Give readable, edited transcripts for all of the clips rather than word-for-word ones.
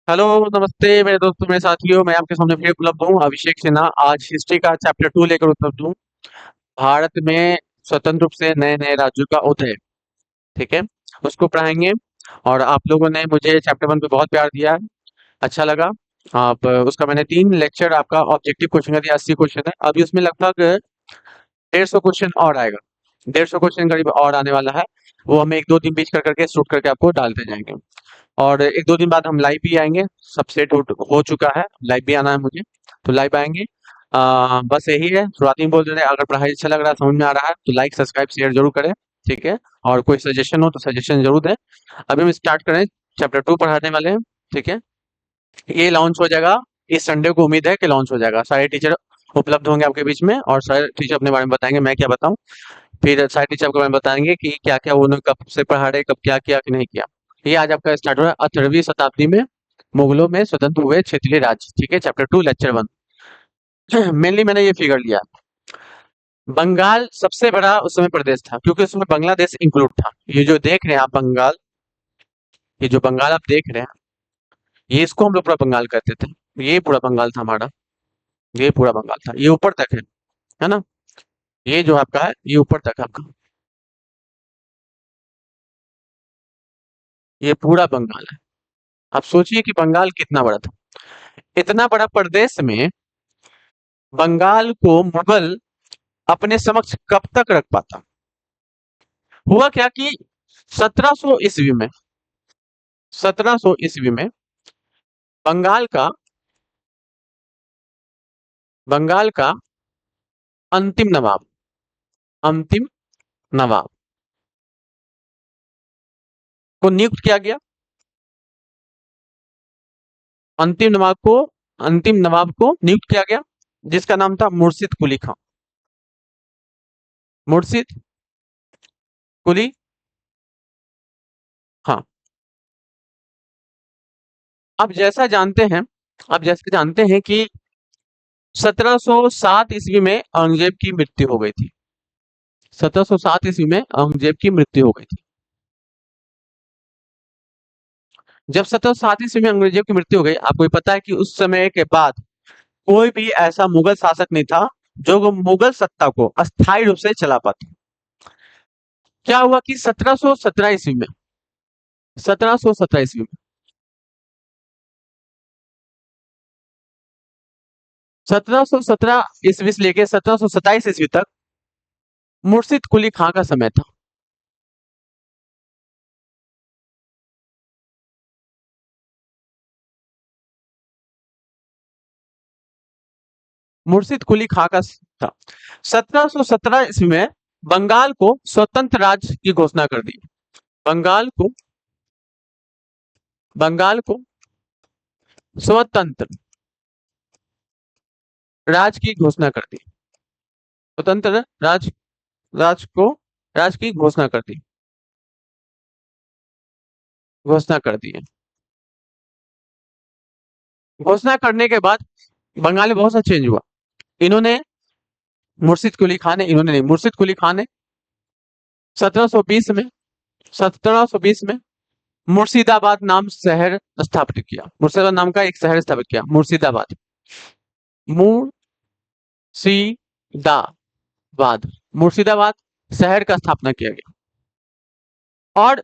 Hello, नमस्ते मेरे दोस्तों, मेरे साथियों। मैं आपके सामने फिर उपलब्ध हूँ, अभिषेक सिन्हा। आज हिस्ट्री का चैप्टर 2 लेकर उपलब्ध हूँ। भारत में स्वतंत्र रूप से नए नए राज्यों का उदय, ठीक है, उसको पढ़ाएंगे। और आप लोगों ने मुझे चैप्टर 1 पे बहुत प्यार दिया है, अच्छा लगा। आप उसका मैंने 3 लेक्चर आपका ऑब्जेक्टिव क्वेश्चन का दिया, 80 क्वेश्चन है। अभी उसमें लगभग 150 क्वेश्चन और आएगा। 150 क्वेश्चन करीब और आने वाला है। वो हम एक दो दिन बीच कर करके शूट करके आपको डालते जाएंगे। और एक दो दिन बाद हम लाइव भी आएंगे। सब सेट हो चुका है, लाइव भी आना है मुझे, तो लाइव आएंगे। बस यही है, शुरुआती में बोल रहे हैं, अगर पढ़ाई अच्छा लग रहा है, समझ में आ रहा है, तो लाइक सब्सक्राइब शेयर जरूर करें, ठीक है। और कोई सजेशन हो तो सजेशन जरूर दें। अभी हम स्टार्ट करें, चैप्टर 2 पढ़ाने वाले हैं, ठीक है। ये लॉन्च हो जाएगा इस संडे को, उम्मीद है कि लॉन्च हो जाएगा। सारे टीचर उपलब्ध होंगे आपके बीच में, और सारे टीचर अपने बारे में बताएंगे, मैं क्या बताऊं। फिर सारे टीचर आपके बारे में बताएंगे कि क्या क्या उन्होंने कब से पढ़ा रहे, कब क्या किया कि नहीं किया। ये आज आपका स्टार्ट हो रहा है। 18वीं शताब्दी में मुगलों में स्वतंत्र हुए क्षेत्रीय राज्य, ठीक है, चैप्टर 2 लेक्चर 1। मेनली मैंने ये फिगर लिया, बंगाल सबसे बड़ा उस समय प्रदेश था, क्योंकि उसमें बांग्लादेश इंक्लूड था। ये जो देख रहे हैं आप बंगाल, ये जो बंगाल आप देख रहे हैं, ये इसको हम लोग पूरा बंगाल कहते थे। ये पूरा बंगाल था हमारा, ये पूरा बंगाल था, ये ऊपर तक है ना। ये जो आपका है, ये ऊपर तक है आपका, ये पूरा बंगाल है। आप सोचिए कि बंगाल कितना बड़ा था। इतना बड़ा प्रदेश में बंगाल को मुगल अपने समक्ष कब तक रख पाता। हुआ क्या कि 1700 ईस्वी में, 1700 ईस्वी में बंगाल का, बंगाल का अंतिम नवाब, अंतिम नवाब को नियुक्त किया गया। अंतिम नवाब को, अंतिम नवाब को नियुक्त किया गया, जिसका नाम था मुर्शिद कुली खां। मुर्शिद कुली खां। अब जैसा जानते हैं, अब जैसे जानते हैं कि 1707 ईस्वी में औरंगजेब की मृत्यु हो गई थी। 1707 ईस्वी में औरंगजेब की मृत्यु हो गई थी। जब 1707 ईस्वी में औरंगजेब की मृत्यु हो गई, आपको ये पता है कि उस समय के बाद कोई भी ऐसा मुगल शासक नहीं था जो वो मुगल सत्ता को अस्थायी रूप से चला पाता। क्या हुआ कि 1717 ईस्वी में, 1717 ईस्वी में, 1717 ईस्वी से लेकर 1727 ईस्वी तक मुर्शिद कुली खां का समय था। मुर्शिद कुली खां का था। 1717 ईस्वी में बंगाल को स्वतंत्र राज्य की घोषणा कर दी। बंगाल को, बंगाल को स्वतंत्र राज्य की घोषणा कर दी। स्वतंत्र राज्य, राज्य को, राज्य की घोषणा कर दी, घोषणा कर दी है। घोषणा करने के बाद बंगाल में बहुत सा चेंज हुआ। इन्होंने, मुर्शिद कुली खान ने, इन्होंने नहीं, मुर्शिद कुली खान ने 1720 में, 1720 में मुर्शिदाबाद नाम शहर स्थापित किया। मुर्शिदाबाद नाम का एक शहर स्थापित किया, मुर्शिदाबाद, मुर्शिदाबाद, मुर्शिदाबाद शहर का स्थापना किया गया। और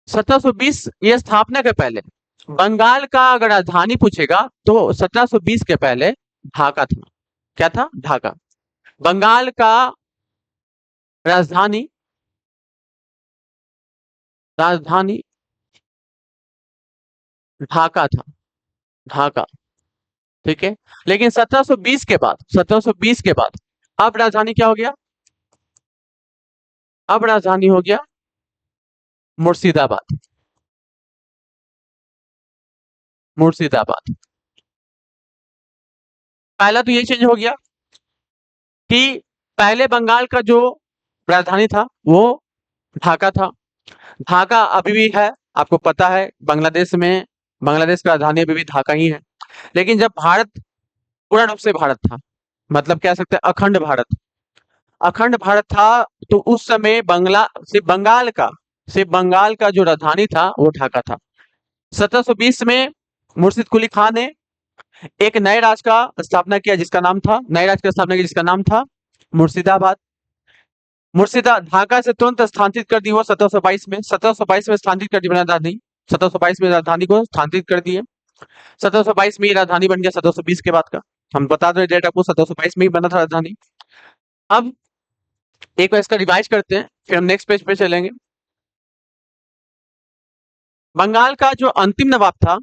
1720 ये स्थापना के पहले बंगाल का अगर राजधानी पूछेगा तो 1720 के पहले ढाका था। क्या था? ढाका। बंगाल का राजधानी, राजधानी ढाका था, ढाका, ठीक है। लेकिन 1720 के बाद, 1720 के बाद अब राजधानी क्या हो गया? अब राजधानी हो गया मुर्शिदाबाद, मुर्शिदाबाद। पहला तो ये चेंज हो गया कि पहले बंगाल का जो राजधानी था वो ढाका था। ढाका अभी भी है, आपको पता है, बांग्लादेश में, बांग्लादेश का राजधानी अभी भी ढाका ही है। लेकिन जब भारत पूर्ण रूप से भारत था, मतलब कह सकते हैं अखंड भारत, अखंड भारत था, तो उस समय बंगला, सिर्फ बंगाल का, सिर्फ बंगाल का जो राजधानी था वो ढाका था। 1720 में मुर्शिद कुली खान ने एक नए राज्य का स्थापना किया जिसका नाम था नए राज्य का स्थापना किया जिसका नाम था मुर्शिदाबाद। मुर्शिदा ढाका से तुरंत स्थानांतरित कर दी वो 1722 में स्थानांतरित कर दी राजधानी। 1722 में राजधानी को स्थानांतरित कर दिए। 1722 में ये राजधानी बन गया 1720 के बाद का। हम बता दें डेट आपको 1722 में ही बना था राजधानी। अब एक बार इसका रिवाइज करते हैं फिर हम नेक्स्ट पेज पे चलेंगे। बंगाल का जो अंतिम नवाब था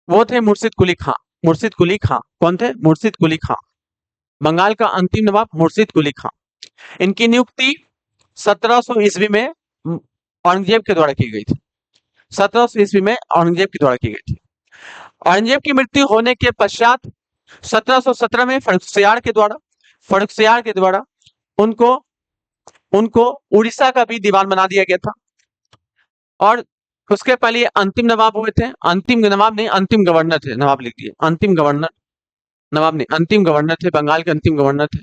वो थे मुर्शिद कुली खां। मुर्शिद कुली खां कौन थे? मुर्शिद कुली खां। बंगाल का अंतिम नवाब मुर्शिद कुली खां। इनकी नियुक्ति 1700 ईस्वी में औरंगजेब के द्वारा की गई थी। 1700 ईस्वी में औरंगजेब के द्वारा की गई थी। औरंगजेब की मृत्यु होने के पश्चात 1717 में फर्रुखसियार के द्वारा उनको उनको उड़ीसा का भी दीवान बना दिया गया था। और उसके पहले ये अंतिम नवाब हुए थे। अंतिम नवाब नहीं, अंतिम गवर्नर थे। नवाब लिख दिए, अंतिम गवर्नर। नवाब नहीं, अंतिम गवर्नर थे। बंगाल के अंतिम गवर्नर थे।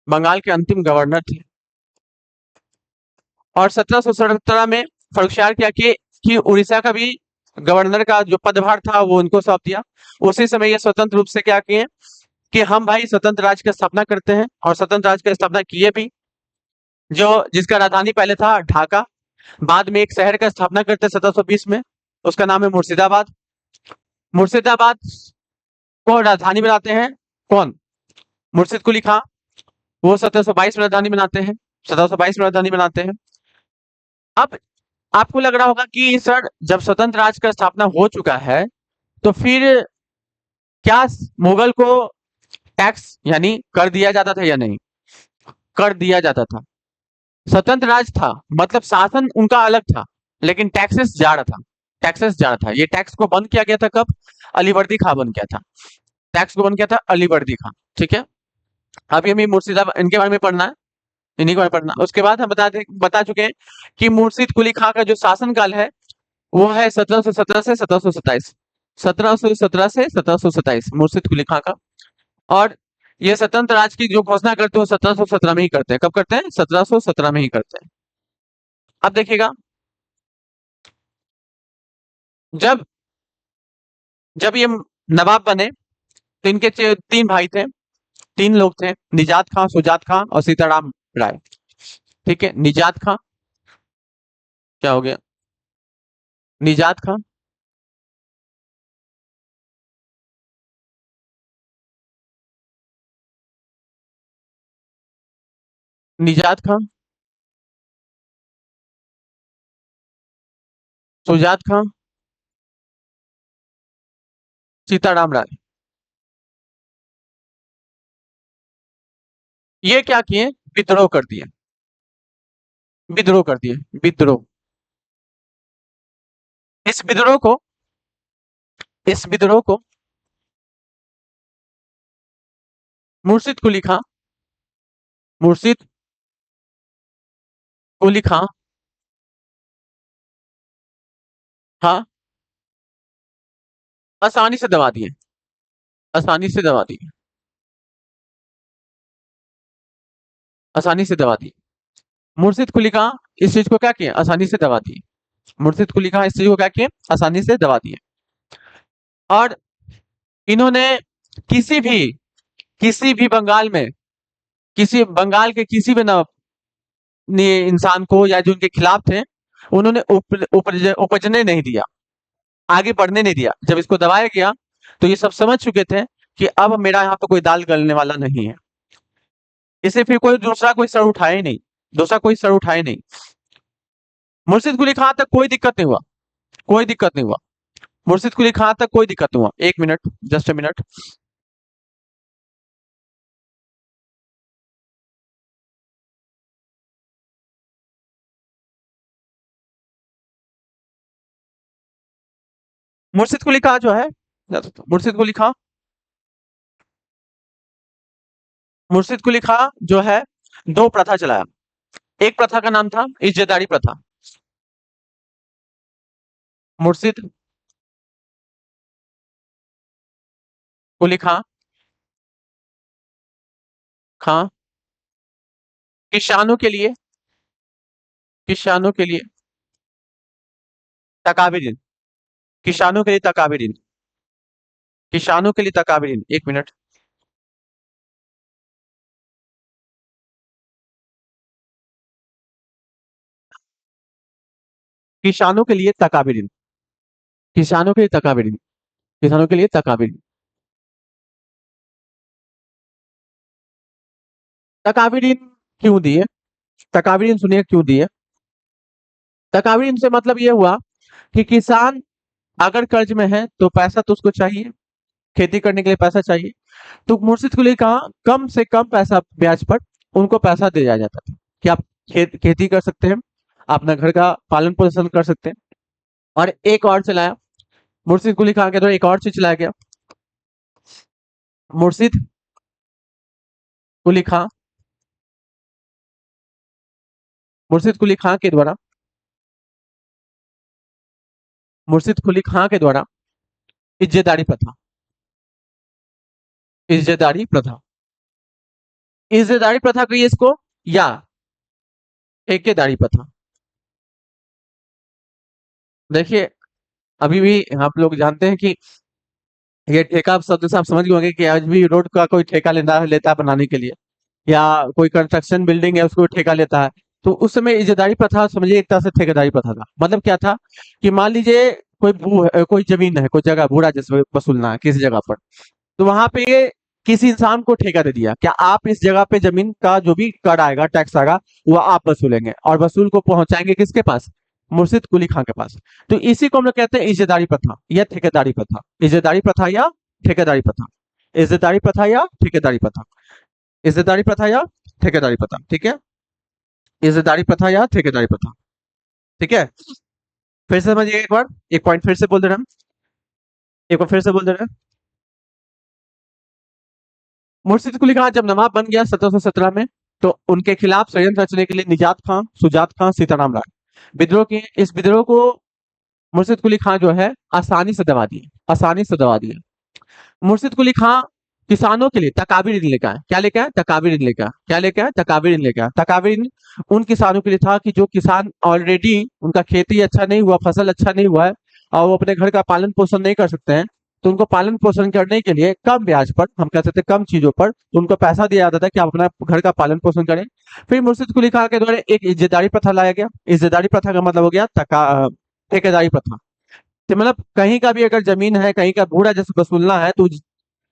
बंगाल के अंतिम गवर्नर थे। और 1717 में फर्रुखसियार क्या किए कि उड़ीसा का भी गवर्नर का जो पदभार था वो उनको सौंप दिया। उसी समय ये स्वतंत्र रूप से क्या किए कि हम भाई स्वतंत्र राज्य की स्थापना करते हैं और स्वतंत्र राज्य की स्थापना किए भी। जो जिसका राजधानी पहले था ढाका, बाद में एक शहर का स्थापना करते हैं 1720 में, उसका नाम है मुर्शिदाबाद। मुर्शिदाबाद को राजधानी बनाते हैं कौन? मुर्शिद कुली खां। वो 1722 में राजधानी बनाते हैं। 1722 में राजधानी बनाते हैं। अब आपको लग रहा होगा कि सर जब स्वतंत्र राज्य का स्थापना हो चुका है तो फिर क्या मुगल को टैक्स यानी कर दिया जाता था या नहीं? कर दिया जाता था। स्वतंत्र राज्य था मतलब शासन उनका अलग था लेकिन टैक्सेस जा रहा था। टैक्सेस जा रहा था। ये टैक्स को बंद किया गया था कब? अलीवर्दी खां बन गया था। टैक्स को बंद किया था अलीवर्दी खां। ठीक है। अभी हमें मुर्शिदाबाद इनके बारे में पढ़ना है। इन्हीं के बारे में पढ़ना। उसके बाद हम बता चुके हैं कि मुर्शिद कुली खां का जो शासनकाल है वो है 1717 से 1727। 1717 से 1727 मुर्शिद कुली खां का। और ये स्वतंत्र राज्य की जो घोषणा करते हैं वो 1717 में ही करते हैं। कब करते हैं? 1717 में ही करते हैं। अब देखिएगा, जब जब ये नवाब बने तो इनके तीन भाई थे। तीन लोग थे, निजात खां, सुजात खां और सीताराम राय। ठीक है। निजात खां, क्या हो गया? निजात खां, निजात खां, सुजात खां, सीताराम राय। ये क्या किए? विद्रोह कर दिए। विद्रोह कर दिए। विद्रोह। इस विद्रोह को इस विद्रोह को मुर्शिद कुली खां मुर्शिद कुली खां हाँ आसानी से दबा दिए। आसानी से दबा दिए। आसानी से दबा दिए। मुर्शिद कुली खां इस चीज को क्या किए? आसानी से दबा दिए। मुर्शिद कुली खां इस चीज को क्या किए? आसानी से दबा दिए। और इन्होंने किसी भी किसी भी बंगाल में किसी बंगाल के किसी भी इंसान को या जो उनके खिलाफ थे उन्होंने उपजने नहीं दिया, आगे बढ़ने नहीं दिया। जब इसको दबाया गया तो ये सब समझ चुके थे कि अब मेरा यहाँ पे कोई दाल गलने वाला नहीं है। इसे फिर कोई सर उठाए ही नहीं। दूसरा कोई सर उठाए नहीं। मुर्शिद कुली खां तक कोई दिक्कत नहीं हुआ। कोई दिक्कत नहीं हुआ। मुर्शिद कुली खां तक कोई दिक्कत नहीं हुआ। एक मिनट, जस्ट ए मिनट। मुर्शिद कुली खां जो है मुर्शिद कुली खां मुर्शिद कुली खां जो है दो प्रथा चलाया। एक प्रथा का नाम था इज्जतदारी प्रथा। मुर्शिद कुली खां किसानों के लिए किसानों के लिए तकाबी दी। किसानों के लिए तकाबी ऋण, किसानों के लिए तकाबी ऋण, 1 मिनट। किसानों के लिए तकाबी ऋण, किसानों के लिए तकाबी ऋण, किसानों के लिए तकाबी ऋण। तकाबी ऋण क्यों दिए? तकाबी ऋण सुनिए क्यों दिए। तकाबी ऋण से मतलब ये हुआ कि किसान अगर कर्ज में है तो पैसा तो उसको चाहिए, खेती करने के लिए पैसा चाहिए। तो मुर्शिद कुली कहा कम से कम पैसा ब्याज पर उनको पैसा दिया जाता था कि आप खेती कर सकते हैं, अपना घर का पालन पोषण कर सकते हैं। और एक और चलाया, मुर्शिद कुली खान के द्वारा एक और चीज चलाया गया। मुर्शिद कुली खान, मुर्शिद कुली खान के द्वारा, मुर्शिद कुली खान के द्वारा इज्जतदारी प्रथा, इज्जतदारी प्रथा, इज्जतदारी प्रथा कहिए इसको, या ठेकेदारी प्रथा। देखिए, अभी भी आप लोग जानते हैं कि ये ठेका शब्द से आप समझ गए होंगे कि आज भी रोड का कोई ठेका लेता है बनाने के लिए, या कोई कंस्ट्रक्शन बिल्डिंग है उसको ठेका लेता है। तो उस समय इज्जतदारी प्रथा समझिए एक तरह से ठेकेदारी प्रथा था। मतलब क्या था कि मान लीजिए कोई कोई जमीन है, कोई जगह भूरा जैसे वसूलना है किसी जगह पर, तो वहां पे किसी इंसान को ठेका दे दिया, क्या आप इस जगह पे जमीन का जो भी कर आएगा, टैक्स आएगा, वो आप वसूलेंगे और वसूल को पहुंचाएंगे किसके पास? मुर्शिद कुली खां के पास। तो इसी को हम लोग कहते हैं इज्जतदारी प्रथा या ठेकेदारी प्रथा, इज्जतदारी प्रथा या ठेकेदारी प्रथा, इज्जतदारी प्रथा या ठेकेदारी प्रथा, इज्जतदारी प्रथा या ठेकेदारी प्रथा, ठीक है, इज्जतदारी प्रथा या ठेकेदारी प्रथा, ठीक है। फिर से समझिए एक बार, एक पॉइंट फिर से बोल दे रहे हैं हम, एक बार फिर से बोल दे रहे हैं। मुर्शिद कुली खान जब नवाब बन गया 1717 में, तो उनके खिलाफ षड्यंत्र रचने के लिए निजात खां, सुजात खां, सीताराम राय विद्रोह किए। इस विद्रोह को मुर्शिद कुली खान जो है आसानी से दबा दिए, आसानी से दबा दिए। मुर्शिद कुली खां किसानों के लिए तकाबी ऋण लेकर आए। क्या लेकर आए? तकाबी ऋण लेकर आए। क्या लेकर आए? तकाबी ऋण लेकर आए। तकाबी ऋण उन किसानों के लिए था कि जो किसान ऑलरेडी उनका खेती अच्छा नहीं हुआ, फसल अच्छा नहीं हुआ है और वो अपने घर का पालन पोषण नहीं कर सकते हैं, तो उनको पालन पोषण करने के लिए कम ब्याज पर, हम कह सकते हैं कम चीजों पर, उनको पैसा दिया जाता था कि आप अपना घर का पालन पोषण करें। फिर मुर्शिद कुली खां के द्वारा एक इज्जतदारी प्रथा लाया गया। इज्जतदारी प्रथा का मतलब हो गया ठेकेदारी प्रथा। तो मतलब कहीं का भी अगर जमीन है, कहीं का भूरा जैसे वसूलना है, तो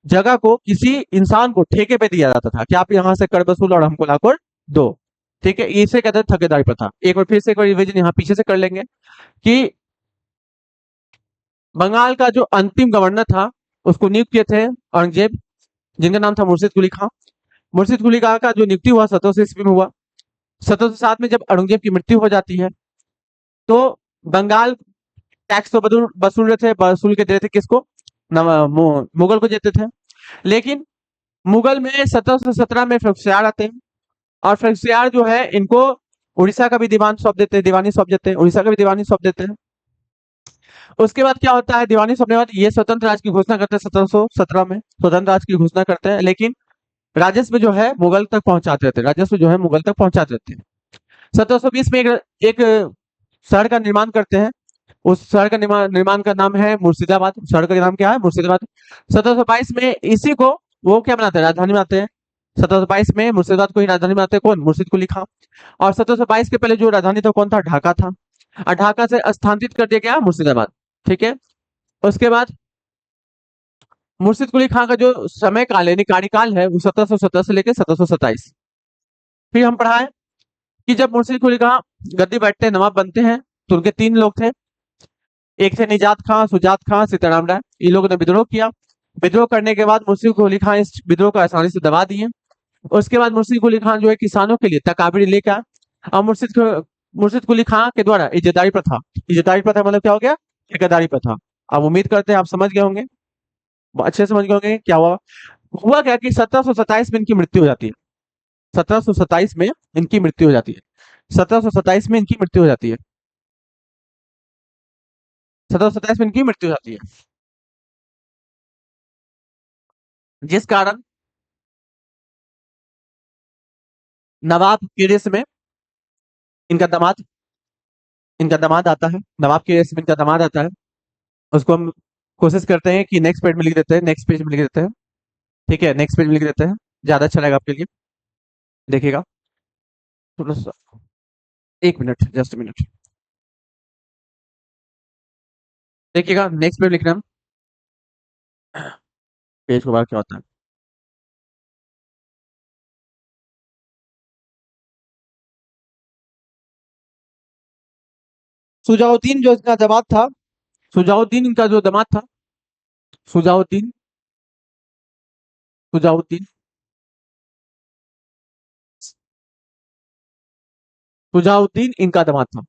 जगह को किसी इंसान को ठेके पे दिया जाता था कि आप यहाँ से कर वसूल और हमको लाकर दो, ठीक है। इसे कहते हैं ठेकेदारी प्रथा। एक बार फिर से एक बार रिविजन यहाँ पीछे से कर लेंगे कि बंगाल का जो अंतिम गवर्नर था उसको नियुक्त किए थे औरंगजेब, जिनका नाम था मुर्शिद कुली खां। मुर्शिद कुली खां का जो नियुक्ति हुआ 1700 ईस्वी में हुआ। 1707 में जब औरंगजेब की मृत्यु हो जाती है, तो बंगाल टैक्स तो वसूल रहे थे, वसूल के देते थे किसको? मुगल को देते थे। लेकिन मुगल में 1717 में फ्रंकसियार आते हैं और फ्रंकसियार जो है इनको उड़ीसा का भी दीवान सौंप देते हैं, दीवानी सौंप देते हैं, उड़ीसा का भी दीवानी सौंप देते हैं। उसके बाद क्या होता है, दीवानी सौंपने के बाद ये स्वतंत्र राज्य की घोषणा करते हैं, 1717 में स्वतंत्र राज्य की घोषणा करते हैं। लेकिन राजस्व जो है मुगल तक पहुंचाते रहते हैं, राजस्व जो है मुगल तक पहुंचाते रहते हैं। 1720 में एक शहर का निर्माण करते हैं। उस शहर का निर्माण का नाम है मुर्शिदाबाद। शहर का नाम क्या है? मुर्शिदाबाद। 1722 में इसी को वो क्या बनाते हैं? राजधानी बनाते हैं। 1722 में मुर्शिदाबाद को ही राजधानी बनाते हैं कौन? मुर्शिद कुली खां। और 1722 के पहले जो राजधानी था कौन था? ढाका था। और ढाका से स्थानांतरित कर दिया गया मुर्शिदाबाद, ठीक है। उसके बाद मुर्शिद कुली खां का जो समय काल यानी कार्यकाल है वो 1717 से लेकर 1727। फिर हम पढ़ा है कि जब मुर्शिद कुली खां गद्दी बैठते हैं, नवाब बनते हैं, तो उनके 3 लोग थे। एक थे निजात खां, सुजात खां, सीताराम राय। इन लोगों ने विद्रोह किया। विद्रोह करने के बाद मुर्शिद कुली खां इस विद्रोह को आसानी से दबा दिए। उसके बाद मुर्शिद कुली खान जो है किसानों के लिए तकाबरी लेकर आए। और मुर्शिद कुली खां के द्वारा इज्जतदारी प्रथा, इज्जतदारी प्रथा मतलब क्या हो गया? ठेकेदारी प्रथा। अब उम्मीद करते हैं आप समझ गए होंगे, अच्छे से समझ गए होंगे क्या हुआ। हुआ क्या कि 1727 में इनकी मृत्यु हो जाती है। 1727 में इनकी मृत्यु हो जाती है। 1727 में इनकी मृत्यु हो जाती है। 1727 में इनकी मृत्यु हो जाती है, जिस कारण नवाब के रेस में इनका दामाद, इनका दामाद आता है। नवाब के रेस में इनका दामाद आता है। उसको हम कोशिश करते हैं कि नेक्स्ट पेज में लिख देते हैं, नेक्स्ट पेज में लिख देते हैं। ठीक है, नेक्स्ट पेज में लिख देते हैं, ज़्यादा अच्छा रहेगा आपके लिए। देखिएगा, थोड़ा सा, 1 मिनट, जस्ट मिनट। देखिएगा, नेक्स्ट पेज लिख रहे हैं हम। पेज के बाद क्या होता है? सुजाउद्दीन जो इसका दामाद था, सुजाउद्दीन इनका जो दामाद था, सुजाउद्दीन, सुजाउद्दीन, सुजाउद्दीन इनका दामाद था।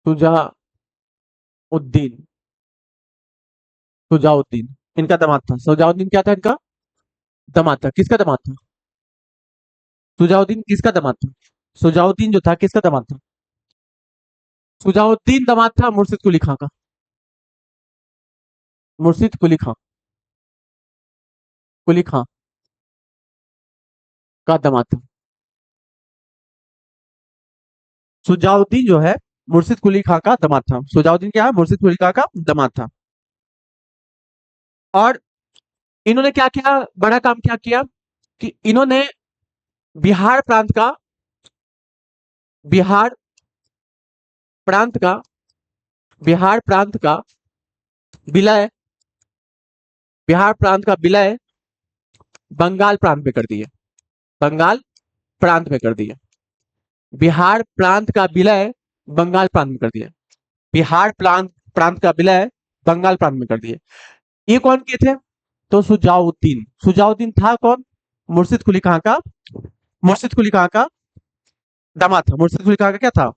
सुजाउद्दीन, सुजाउद्दीन इनका दामाद था। सुजाउद्दीन क्या था इनका? दामाद था। किसका दामाद था? सुजाउद्दीन किसका दामाद था? सुजाउद्दीन जो था किसका दामाद था? सुजाउद्दीन दामाद था मुर्शिद कुली खां का। मुर्शिद कुली खां, कुली खां का दामाद था। सुजाउद्दीन जो है मुर्शिद कुली खां का दामाद था। सुजाउद्दीन क्या है? मुर्शिद कुली खां का दामाद था। और इन्होंने क्या किया, बड़ा काम क्या किया कि इन्होंने बिहार प्रांत का, बिहार प्रांत का, बिहार प्रांत का विलय, बिहार प्रांत का विलय बंगाल प्रांत में कर दिए। बंगाल प्रांत में कर दिए। बिहार प्रांत का विलय बंगाल प्रांत में कर दिए। बिहार प्रांत प्रांत का विलय बंगाल प्रांत में कर दिए। ये कौन किए थे? तो सुजाउद्दीन। सुजाउद्दीन था कौन? मुर्शिद कुली खां का, मुर्शिद कुली खां का दामाद था। मुर्शिद कुली खां का क्या था?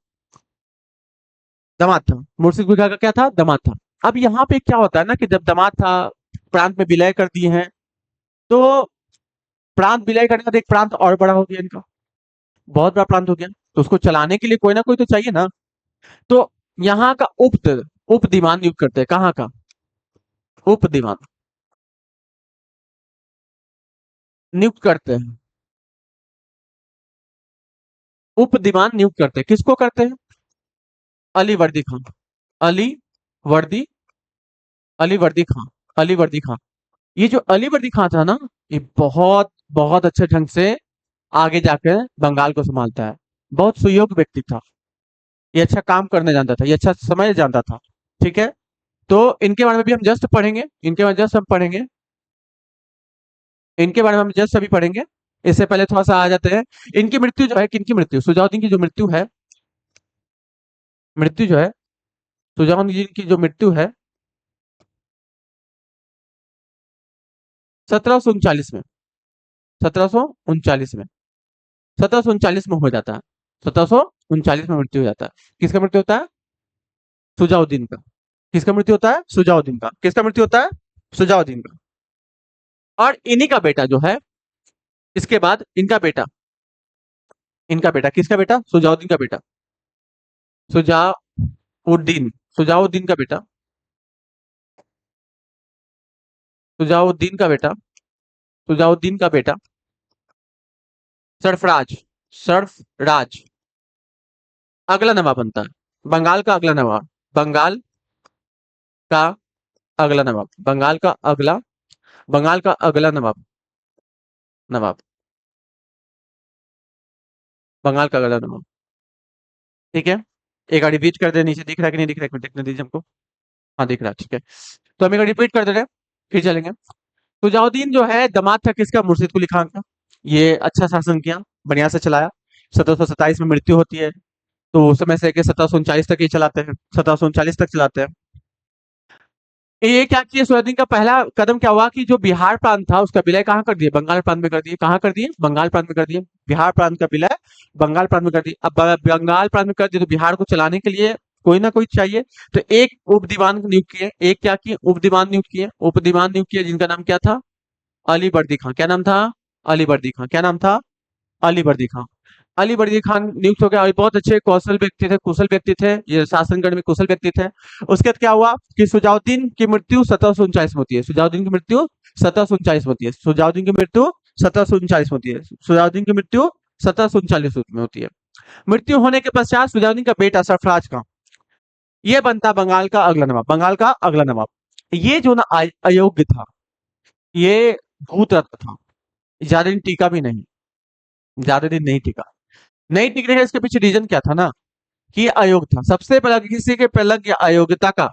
दामाद था। मुर्शिद कुली खां का क्या था? दामाद था। अब यहाँ पे क्या होता है ना कि जब दामाद था, प्रांत में विलय कर दिए हैं, तो प्रांत विलय करने के बाद एक प्रांत और बड़ा हो गया इनका, बहुत बड़ा प्रांत हो गया। तो उसको चलाने के लिए कोई ना कोई तो चाहिए ना। तो यहाँ का उप दीवान नियुक्त करते हैं। कहाँ का? उप दीवान नियुक्त करते हैं। उप दीवान नियुक्त करते हैं। किसको करते हैं? अली वर्दी खान। अली वर्दी, अली वर्दी खान, अली वर्दी खान। ये जो अली वर्दी खान था ना, ये बहुत बहुत अच्छे ढंग से आगे जाकर बंगाल को संभालता है। बहुत सुयोग्य व्यक्ति था। ये अच्छा काम करने जानता था, ये अच्छा समय जानता था। ठीक है, तो इनके बारे में भी हम जस्ट पढ़ेंगे, इनके बारे में जस्ट हम पढ़ेंगे, इनके बारे में हम जस्ट अभी पढ़ेंगे। इससे पहले थोड़ा सा आ जाते हैं। इनकी मृत्यु जो है, किनकी मृत्यु? सुजाउद्दीन की जो मृत्यु है, मृत्यु जो है, सुजाउद्दीन की जो मृत्यु है 1739 में, 1739 में, 1739 में हो जाता है। 1739 में मृत्यु हो जाता है। किसका मृत्यु होता है? सुजाउद्दीन का। किसका मृत्यु होता है? सुजाउद्दीन का। किसका मृत्यु होता है? सुजाउद्दीन का। और इन्हीं का बेटा जो है, इसके बाद इनका बेटा, इनका बेटा किसका बेटा? सुजाउद्दीन का बेटा, सुजाउद्दीन, सुजाउद्दीन का बेटा, सुजाउद्दीन का बेटा, सुजाउद्दीन का बेटा सरफराज, सरफराज अगला नवाब बनता है। बंगाल का अगला नवाब, बंगाल का अगला नवाब, बंगाल का अगला, बंगाल का अगला नवाब, नवाब, बंगाल का अगला नवाब। ठीक है, एक बार रिपीट कर दे, नीचे दिख रहा है कि नहीं दिख रहा है, एक मिनट देखने दीजिए हमको। हाँ दिख रहा है, ठीक है। तो हम एक बार रिपीट कर दे रहे हैं, फिर चलेंगे। सुजाउद्दीन जो है दामाद था किसका? मुर्शिद कुली खान का। ये अच्छा शासन किया, बढ़िया से चलाया। 1727 में मृत्यु होती है, तो उस समय से लेके 1739 तक ही चलाते हैं, 1739 तक चलाते हैं। ये क्या किया, सुजाउद्दीन का पहला कदम क्या हुआ कि जो बिहार प्रांत था उसका विलय कहाँ कर दिए? बंगाल प्रांत में कर दिए। कहाँ कर दिए? बंगाल प्रांत में कर दिए। बिहार प्रांत का विलय बंगाल प्रांत में कर दिए। अब बंगाल प्रांत में कर दिए तो बिहार को चलाने के लिए कोई ना कोई चाहिए। तो एक उप दीवान नियुक्त किए। एक क्या किए? उप दीवान नियुक्त किए। उप दीवान नियुक्त किए जिनका नाम क्या था? अली वर्दी खां। क्या नाम था? अली वर्दी खां। क्या नाम था? अली वर्दी खां। अली वर्दी खान नियुक्त हो गया और बहुत अच्छे कौशल व्यक्ति थे, कुशल व्यक्ति थे, ये शासनगढ़ में कुशल व्यक्ति थे। उसके बाद क्या हुआ कि सुजाउद्दीन की मृत्यु 1739 में होती है। सुजाउद्दीन की मृत्यु 1739 में होती है। सुजाउद्दीन की मृत्यु 1739 में होती है। सुजाउद्दीन की मृत्यु 1739 में होती है। मृत्यु होने के पश्चात सुजाउद्दीन का बेटा सरफराज खां, ये बनता बंगाल का अगला नवाब, बंगाल का अगला नवाब। ये जो ना अयोग्य था, ये भूत रत्न था, ज्यादा दिन टीका भी नहीं, ज्यादा दिन नहीं टिका। नहीं टिकने का इसके पीछे रीजन क्या था ना, कि ये अयोग्य था। सबसे पहला किसी के पे लग गया अयोग्यता का,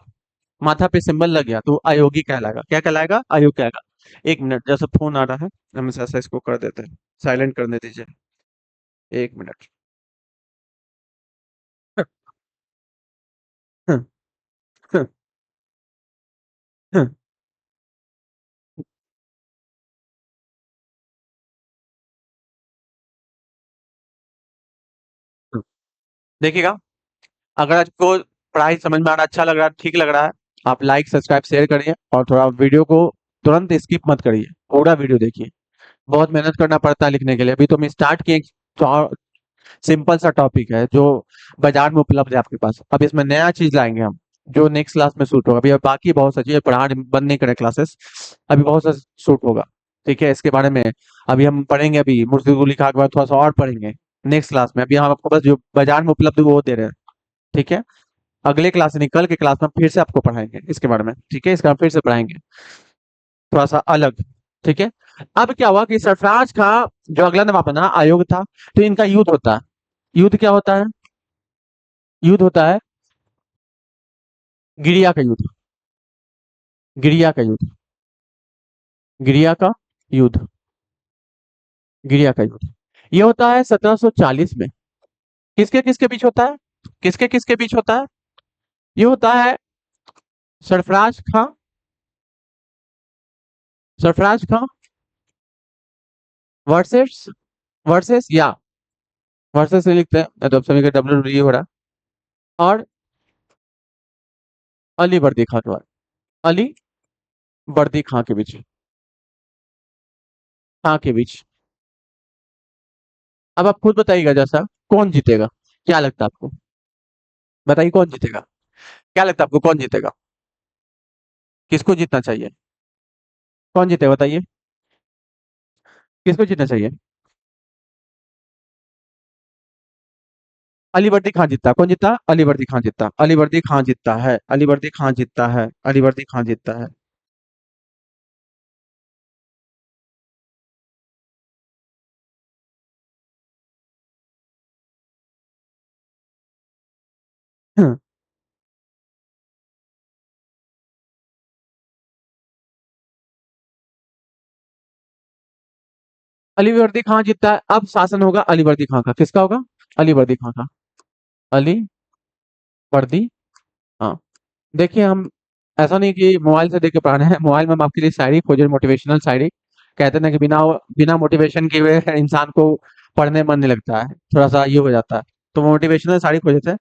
माथा पे सिंबल लग गया, तो अयोगी कहलाएगा। क्या कहलाएगा? अयोग्य कहलाएगा। एक मिनट, जैसे फोन आ रहा है, हम ऐसा इसको कर देते हैं, साइलेंट करने दीजिए, एक मिनट। देखिएगा, अगर आपको पढ़ाई समझ में आ रहा, अच्छा लग रहा है, ठीक लग रहा है, आप लाइक सब्सक्राइब शेयर करिए, और थोड़ा वीडियो को तुरंत स्किप मत करिए, पूरा वीडियो देखिए। बहुत मेहनत करना पड़ता है लिखने के लिए। अभी तो हम स्टार्ट किए, तो सिंपल सा टॉपिक है जो बाजार में उपलब्ध है आपके पास। अब इसमें नया चीज लाएंगे हम, जो नेक्स्ट क्लास में शूट होगा। अभी बाकी बहुत सा चीजें पढ़ा बंद नहीं करें क्लासेस, अभी बहुत सा शूट होगा। ठीक है, इसके बारे में अभी हम पढ़ेंगे। अभी मुर्शिद कुली खां के बाद थोड़ा सा और पढ़ेंगे नेक्स्ट क्लास में। अभी हम आपको बस जो बाजार में उपलब्ध है वो दे रहे हैं। ठीक है, अगले क्लास नहीं, कल के क्लास में फिर से आपको पढ़ाएंगे इसके बारे में। ठीक है, इसका हम फिर से पढ़ाएंगे थोड़ा सा अलग। ठीक है, अब क्या हुआ कि सरफराज खां जो अगला नवाब बना, आयोग था, तो इनका युद्ध होता है। युद्ध क्या होता है? युद्ध होता है गिरिया का युद्ध, गिरिया का युद्ध, गिरिया का युद्ध, गिरिया का युद्ध। ये होता है 1740 में। किसके किसके बीच होता है? किसके किसके बीच होता है? ये होता है सरफराज खां, सरफराज खां वर्सेस, वर्सेस या वर्सेस से लिखते हैं तो सभी का डब्ल्यू डी हो रहा है, और अली वर्दी खां के बाद, अली वर्दी खां के बीच, खां के बीच। अब आप खुद बताइएगा, जैसा कौन जीतेगा, क्या लगता है आपको? बताइए कौन जीतेगा, क्या लगता है आपको कौन जीतेगा? किसको जीतना चाहिए? कौन जीतेगा बताइए, किसको जीतना चाहिए? अली वर्दी खान जीतता। कौन जीतता? अली वर्दी खान जीतता, अली वर्दी खान जीतता है, अली वर्दी खान जीतता है, अली वर्दी खान जीतता है। हम्म, अली वर्दी खान जीतता है। अब शासन होगा अली वर्दी खान का। किसका होगा? अली वर्दी खान का। अली वर्दी, हाँ। देखिए, हम ऐसा नहीं कि मोबाइल से देख के पढ़ रहे हैं, मोबाइल में हम आपके लिए शायरी खोजे, मोटिवेशनल शायरी। कहते हैं ना कि बिना बिना मोटिवेशन के हुए इंसान को पढ़ने मन नहीं लगता है, थोड़ा सा ये हो जाता है। तो मोटिवेशनल शायरी खोजे थे।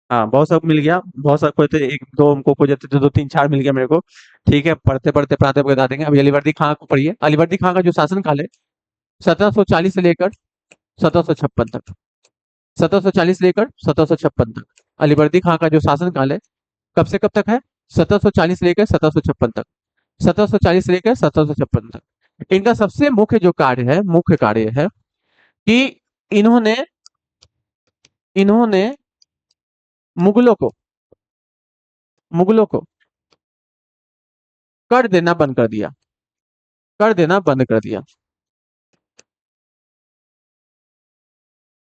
हाँ, बहुत सब मिल गया, बहुत सब खोजे थे, एक दो हमको खोजे थे, तो दो तीन चार मिल गया मेरे को। ठीक है, पढ़ते पढ़ते पढ़ाते बता देंगे। अभी अलीवर्दी खां को पढ़िए। अलीवर्दी खां का जो शासन काल है, 1740 से लेकर 1756 तक, 1740 से लेकर 1756 तक अलीवर्दी खां का जो शासन काल है, कब से कब तक है? 1740 से लेकर 1756 तक, 1740 से लेकर 1756 तक। इनका सबसे मुख्य जो कार्य है, मुख्य कार्य है कि इन्होंने इन्होंने मुगलों को, मुगलों को कर देना बंद कर दिया, कर देना बंद कर दिया,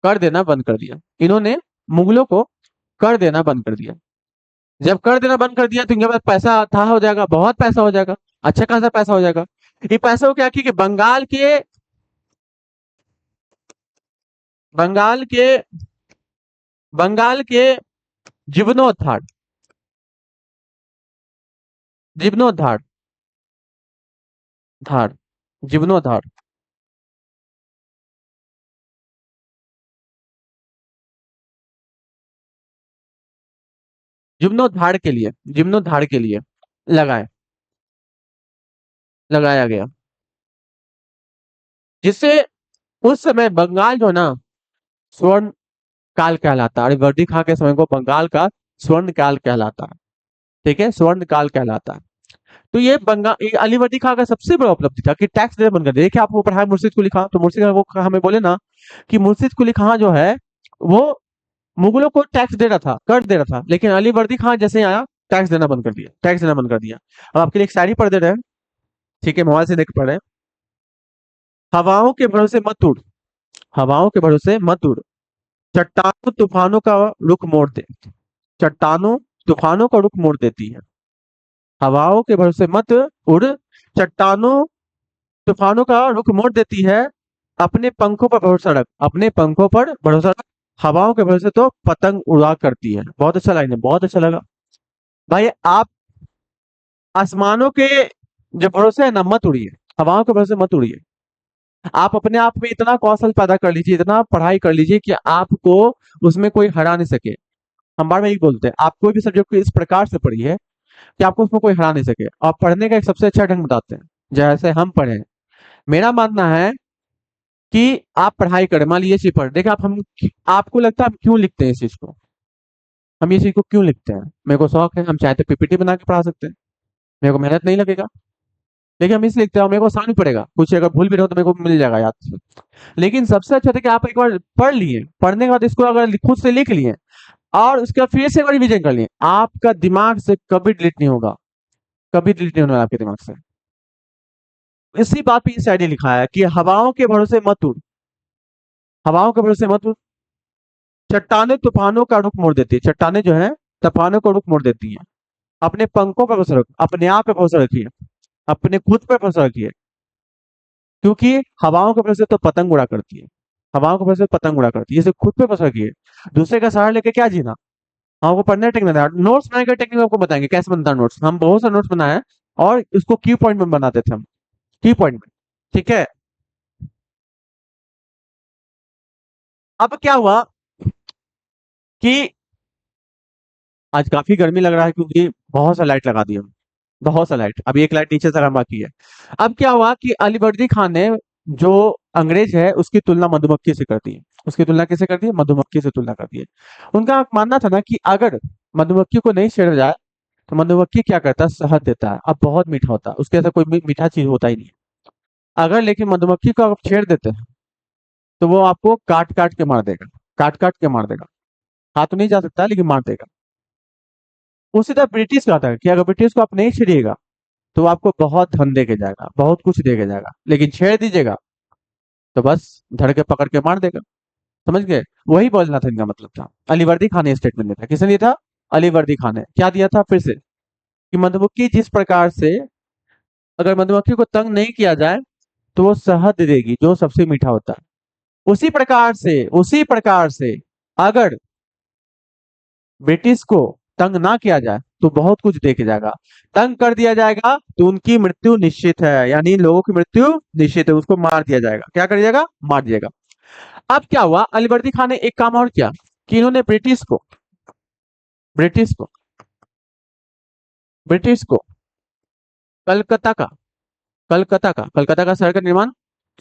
कर देना बंद कर दिया। इन्होंने मुगलों को कर देना बंद कर दिया। जब कर देना बंद कर दिया, तो इनके पास पैसा था, हो जाएगा, बहुत पैसा हो जाएगा, अच्छा खासा पैसा हो जाएगा। ये पैसा को क्या किया कि बंगाल के बंगाल के जीवनोद्धार, जीवनोद्धार, धार, जीवनोद्धार, जीवनोद्धार के लिए, जीवनोद्धार के लिए लगाए, लगाया गया, जिससे उस समय बंगाल जो है ना, स्वर्ण काल कहलाता है। अलीवर्दी खां के समय को बंगाल का स्वर्ण काल कहलाता है। ठीक है, स्वर्ण काल कहलाता है। तो ये बंगाल, ये अलीवर्दी खां का सबसे बड़ा उपलब्धि था कि टैक्स देना बंद कर दिया। देखिए, आपको पढ़ा है मुर्शिद कुली खां, तो मुर्शिद वो हमें बोले ना कि मुर्शिद कुली खां जो है, वो मुगलों को टैक्स दे रहा था, कर दे रहा था, लेकिन अलीवर्दी खान जैसे ही आया टैक्स देना बंद कर दिया, टैक्स देना बंद कर दिया। अब आपके लिए एक शायरी पढ़ दे रहे हैं, ठीक है, मोबाइल से देख पढ़ रहे हैं। हवाओं के भरोसे मत उड़, हवाओं के भरोसे मत उड़, चट्टानों तूफानों का रुख मोड़ दे, चट्टानों तूफानों का रुख मोड़ देती है। हवाओं के भरोसे मत उड़, चट्टानों तूफानों का रुख मोड़ देती है। अपने पंखों पर भरोसा रख, अपने पंखों पर भरोसा रख, हवाओं के भरोसे तो पतंग उड़ा करती है। बहुत अच्छा लाइन है, बहुत अच्छा लगा भाई। आप आसमानों के जो भरोसे है ना मत उड़िए, हवाओं के भरोसे मत उड़िए। आप अपने आप में इतना कौशल पैदा कर लीजिए, इतना पढ़ाई कर लीजिए कि आपको उसमें कोई हरा नहीं सके। हम बार बार यही बोलते हैं, आप कोई भी सब्जेक्ट को इस प्रकार से पढ़िए कि आपको उसमें कोई हरा नहीं सके। और पढ़ने का एक सबसे अच्छा ढंग बताते हैं, जैसे हम पढ़े। मेरा मानना है कि आप पढ़ाई करें, मान लीजिए ये चीज पढ़ देखिए, आप हम आपको लगता है हम क्यों लिखते हैं इस चीज को, हम ये चीज को क्यों लिखते हैं? मेरे को शौक है, हम चाहे तो पीपीटी बना के पढ़ा सकते हैं, मेरे को मेहनत नहीं लगेगा। लेकिन हम इसलिए लिखते हैं और मेरे को आसान भी पड़ेगा, कुछ अगर भूल भी रहो तो मेरे को मिल जाएगा याद से। लेकिन सबसे अच्छा था कि आप एक बार पढ़ लिए, पढ़ने के बाद इसको अगर खुद से लिख लिए और उसके बाद फिर से एक बार रिविजन कर लिए, आपका दिमाग से कभी डिलीट नहीं होगा, कभी डिलीट नहीं होने वाला आपके दिमाग से। इसी बात पे शायरी लिखा है कि हवाओं के भरोसे मत उड़, हवाओं के भरोसे मत उड़, चट्टाने तूफानों का रुख मोड़ देती है, चट्टाने जो है तूफानों का रुख मोड़ देती हैं। अपने पंखों पर भरोसा रखो, अपने आप पे भरोसा रखिए, अपने खुद पे भरोसा रखिए, क्योंकि हवाओं के भरोसे तो पतंग उड़ा करती है, हवाओं के भरोसे पतंग उड़ा करती है, इसे खुद पे भरोसा रखिए। दूसरे का सहारा लेके क्या जीना? हम आपको पढ़ने टेक्निक नोट्स बनाने का टेक्निक आपको बताएंगे कैसे बनता है नोट्स। हम बहुत सारे नोट्स बनाए हैं और इसको की पॉइंट में बनाते थे हम, की पॉइंट में, ठीक है। अब क्या हुआ कि आज काफी गर्मी लग रहा है क्योंकि बहुत सा लाइट लगा दिया, बहुत सा लाइट, अभी एक लाइट नीचे से बाकी है। अब क्या हुआ कि अलीवर्दी खान ने, जो अंग्रेज है उसकी तुलना मधुमक्खी से करती है, उसकी तुलना किससे करती है? मधुमक्खी से तुलना करती है। उनका मानना था ना कि अगर मधुमक्खी को नहीं छेड़ा जाए तो मधुमक्खी क्या करता है? शहद देता है, अब बहुत मीठा होता है, उसके ऐसा कोई मीठा चीज होता ही नहीं है। अगर लेकिन मधुमक्खी को आप छेड़ देते हैं तो वो आपको काट काट के मार देगा, काट काट के मार देगा। हाथ तो नहीं जा सकता लेकिन मार देगा। उसी तरह ब्रिटिश का था कि अगर ब्रिटिश को आप नहीं छेड़िएगा तो वो आपको बहुत धन दे के जाएगा, बहुत कुछ दे के जाएगा, लेकिन छेड़ दीजिएगा तो बस धड़ के पकड़ के मार देगा। समझ गए? वही बोलना था, इनका मतलब था। अलीवर्दी खान ने स्टेटमेंट दिया था, किसने दिया था? अलीवर्दी खान ने। क्या दिया था फिर से? कि मधुमक्खी जिस प्रकार से, अगर मधुमक्खी को तंग नहीं किया जाए तो वो शहद देगी जो सबसे मीठा होता है। उसी प्रकार से अगर ब्रिटिश को तंग ना किया जाए तो बहुत कुछ देके जाएगा। तंग कर दिया जाएगा तो उनकी मृत्यु निश्चित है, यानी लोगों की मृत्यु निश्चित है, उसको मार दिया जाएगा। क्या कर दिया जाएगा? मार दिया जाएगा। अब क्या हुआ, अलीवर्दी खान ने एक काम और किया कि इन्होंने ब्रिटिश को ब्रिटिश को कलकत्ता का कलकत्ता का शहर का निर्माण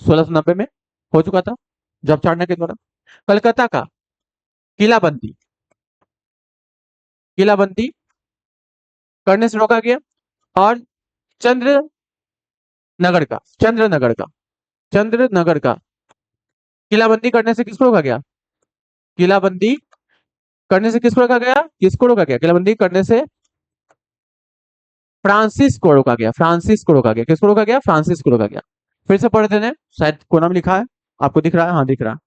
1690 में हो चुका था, जब चाणक्य के द्वारा। कलकत्ता का किलाबंदी किलाबंदी करने से रोका गया। और चंद्र चंद्रनगर का किलाबंदी करने से किसको रोका गया? किलाबंदी करने से किसको रोका गया? किलाबंदी करने से फ्रांसिस को रोका गया, किसको रोका गया? फ्रांसिस को रोका गया। फिर से पढ़ देने, शायद कोना में लिखा है, आपको दिख रहा है? हाँ दिख रहा है।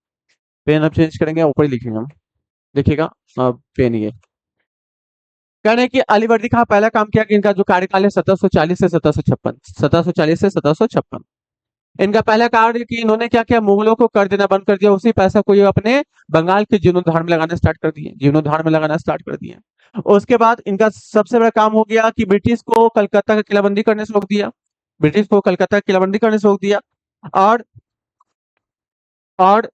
पेन अब चेंज करेंगे, ऊपर ही लिखेंगे हम, देखिएगा। अब पेन ये कहने की अलीवर्दी खां पहला काम किया कि इनका जो कार्यकाल है 1740 से 1756, 1740 से 1756, इनका पहला कार्य कि इन्होंने क्या किया? मुगलों को कर देना बंद कर दिया, उसी पैसा को ये अपने बंगाल के जीर्णोद्धार में लगाना स्टार्ट कर दिए, उसके बाद इनका सबसे बड़ा काम हो गया कि ब्रिटिश को कलकत्ता का किलाबंदी करने से रोक दिया, और और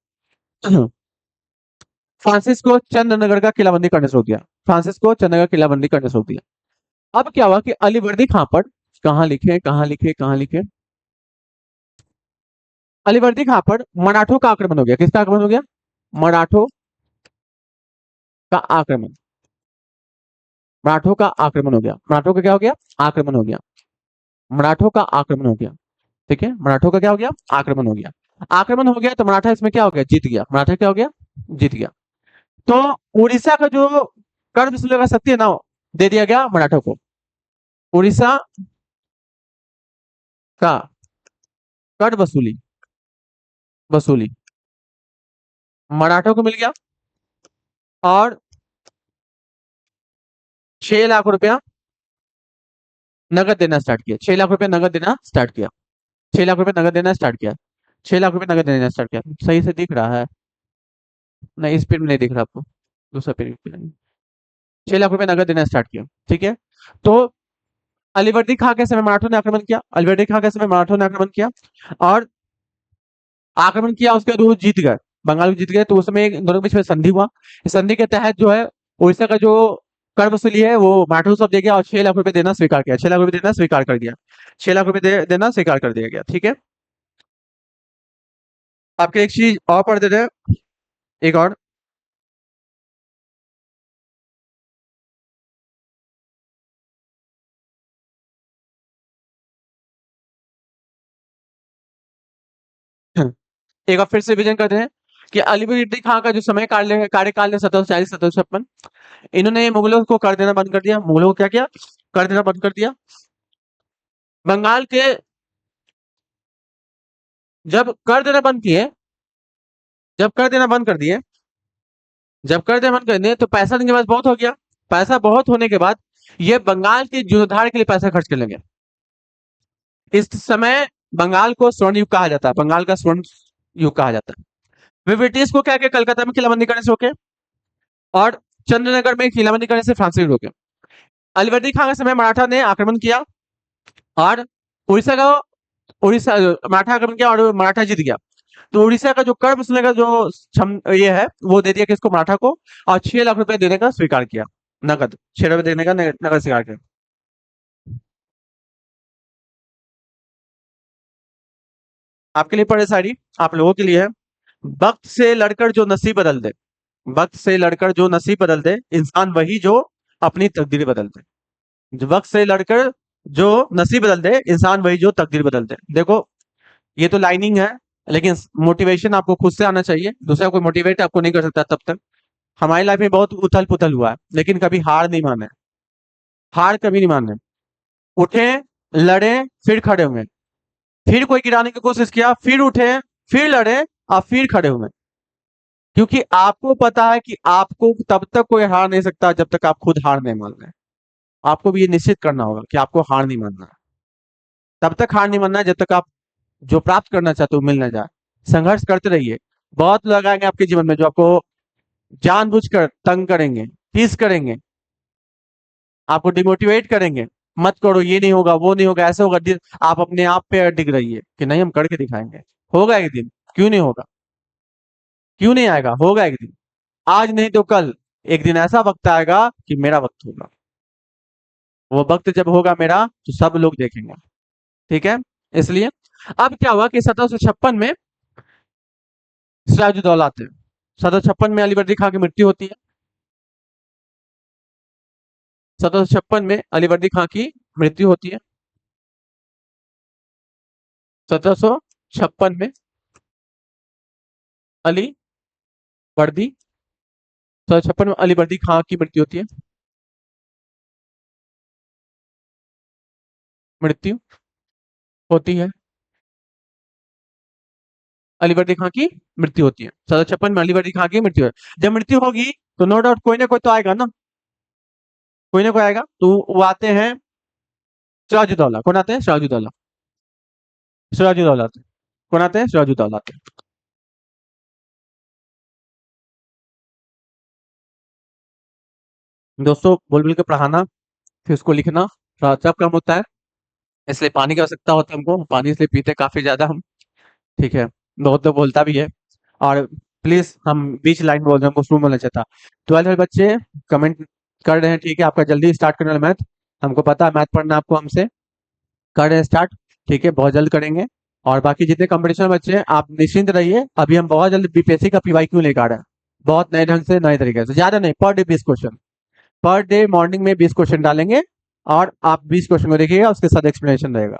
फ्रांसिस को चंद्रनगर का किलाबंदी करने से रोक दिया, अब क्या हुआ कि अलीवर्दी खां पर, अलीवर्दी खां पर मराठों का आक्रमण हो गया। किसका आक्रमण हो गया? मराठों का आक्रमण, मराठों का क्या हो गया? आक्रमण हो गया, मराठों का आक्रमण हो गया। ठीक है, मराठों का क्या हो गया? आक्रमण हो गया। तो मराठा इसमें क्या हो गया? जीत गया। तो उड़ीसा का जो कर वसूली का शक्ति है ना, दे दिया गया मराठा को। उड़ीसा का कर वसूली वसूली मराठा को मिल गया, और 6 लाख रुपया नगद देना स्टार्ट किया। 6 लाख रुपया नगद देना स्टार्ट किया। 6 लाख रुपया नगद देना स्टार्ट किया। 6 लाख रुपया नगद देना स्टार्ट किया। सही से दिख रहा है? नहीं, इस पेड़ में नहीं दिख रहा आपको, दूसरा पेड़ पे। 6 लाख रुपया नगद देना स्टार्ट किया। ठीक है, तो अलीवर्दी खां के समय मराठों ने आक्रमण किया। अलीवर्दी खां के समय मराठों ने आक्रमण किया, और आक्रमण किया, उसके बाद वो जीत गए, बंगाल को जीत गए। तो उस समय दोनों के बीच में संधि हुआ। इस संधि के तहत जो है उड़ीसा का जो कर वसूली है वो मराठों को सब दे गया, और 6 लाख रुपए देना स्वीकार किया। 6 लाख रुपए देना स्वीकार कर दिया। 6 लाख रुपए देना स्वीकार कर दिया गया। ठीक है, आपके एक चीज और पढ़ देते हैं, एक और। एक बार फिर से विजन करते हैं कि अलीवर्दी खां का जो समय कार्यकाल है 1740 1756, इन्होंने मुगलों को कर देना बंद कर दिया। मुगलों को क्या किया? कर देना बंद कर दिया। बंगाल के जब कर देना बंद किए जब कर देना बंद कर दिए जब कर देना बंद कर दिए तो पैसा इनके पास बहुत हो गया। पैसा बहुत होने के बाद ये बंगाल के जीर्णोद्धार के लिए पैसा खर्च करने लगे। इस समय बंगाल को स्वर्ण युग कहा जाता है। बंगाल का स्वर्ण युग कहा जाता है। वे ब्रिटिश को क्या किया? कलकत्ता में किलाबंदी करने से रोके, और चंद्रनगर में किलाबंदी करने से फ्रांसीसी रोके। अलीवर्दी खान के समय मराठा ने आक्रमण किया, और उड़ीसा का उड़ीसा मराठा आक्रमण किया, और मराठा जीत गया। तो उड़ीसा का जो कर वसूलने का जो ये है वो दे दिया किसको? मराठा को, और 6 लाख रुपए देने का स्वीकार किया। नगद 6 रुपए देने का नगद स्वीकार किया। आपके लिए पढ़े सारी, आप लोगों के लिए है। वक्त से लड़कर जो नसीब बदल दे, वक्त से लड़कर जो नसीब बदल दे, इंसान वही जो अपनी तकदीर बदल दे। जो वक्त से लड़कर जो नसीब बदल दे, इंसान वही जो तकदीर बदल दे। देखो, ये तो लाइनिंग है, लेकिन मोटिवेशन आपको खुद से आना चाहिए। दूसरा कोई मोटिवेट आपको नहीं कर सकता तब तक। हमारी लाइफ में बहुत उथल पुथल हुआ है, लेकिन कभी हार नहीं माने। हार कभी नहीं माने। उठे, लड़े, फिर खड़े हुए, फिर कोई गिराने की कोशिश किया, फिर उठे, फिर लड़े, और फिर खड़े हुए। क्योंकि आपको पता है कि आपको तब तक कोई हार नहीं सकता जब तक आप खुद हार नहीं मान रहे। आपको भी ये निश्चित करना होगा कि आपको हार नहीं मानना है। तब तक हार नहीं मानना है जब तक आप जो प्राप्त करना चाहते हो मिल ना जाए। संघर्ष करते रहिए। बहुत लोग आएंगे आपके जीवन में जो आपको जानबूझकर तंग करेंगे, टीज करेंगे, आपको डिमोटिवेट करेंगे। मत करो, ये नहीं होगा, वो नहीं होगा, ऐसा होगा। आप अपने आप पे डिग रहिए कि नहीं, हम करके दिखाएंगे। होगा एक दिन, क्यों नहीं होगा? क्यों नहीं आएगा? होगा एक दिन। आज नहीं तो कल एक दिन ऐसा वक्त आएगा कि मेरा वक्त होगा। वो वक्त जब होगा मेरा, तो सब लोग देखेंगे। ठीक है, इसलिए अब क्या हुआ कि 1756 में सिराजुद्दौला आते हैं। 1756 में अलीवर्दी खां की मृत्यु होती है। 1756 में अलीवर्दी खां की मृत्यु होती है। 1756 में अली वर्दी 1756 में अली वर्दी खां की मृत्यु होती है। मृत्यु होती है, अली वर्दी खां की मृत्यु होती है। 1756 में अली वर्दी खां की मृत्यु है। जब मृत्यु होगी तो नो डाउट कोई ना कोई तो आएगा ना, कोई ना कोई आएगा। तो वो आते हैं सिराजुद्दौला। कौन आते हैं? सिराजुद्दौला। सिराजुद्दौला आते हैं। कौन आते हैं? सिराजुद्दौला आते हैं। दोस्तों, बोल बोल के पढ़ाना, फिर उसको लिखना थोड़ा सब कम होता है, इसलिए पानी की आवश्यकता होता है हमको। पानी इसलिए पीते हैं काफी ज्यादा हम। ठीक है, बहुत तो बोलता भी है। और प्लीज, हम बीच लाइन बोल रहे हैं, हमको शुरू में बोलना चाहिए था। 12th वाले बच्चे कमेंट कर रहे हैं, ठीक है, आपका जल्दी स्टार्ट करने वाला मैथ। हमको पता है मैथ पढ़ना आपको हमसे। कर रहे हैं स्टार्ट, ठीक है, बहुत जल्द करेंगे। और बाकी जितने कंपटीशन बच्चे हैं आप निश्चिंत रहिए, अभी हम बहुत जल्द बीपीएससी का पीवाईक्यू लेकर आ रहे हैं। बहुत नए ढंग से, नए तरीके से, ज्यादा नहीं, per day 20 question. Per day morning में 20 क्वेश्चन डालेंगे, और आप 20 क्वेश्चन को देखिएगा, उसके साथ एक्सप्लेनेशन रहेगा।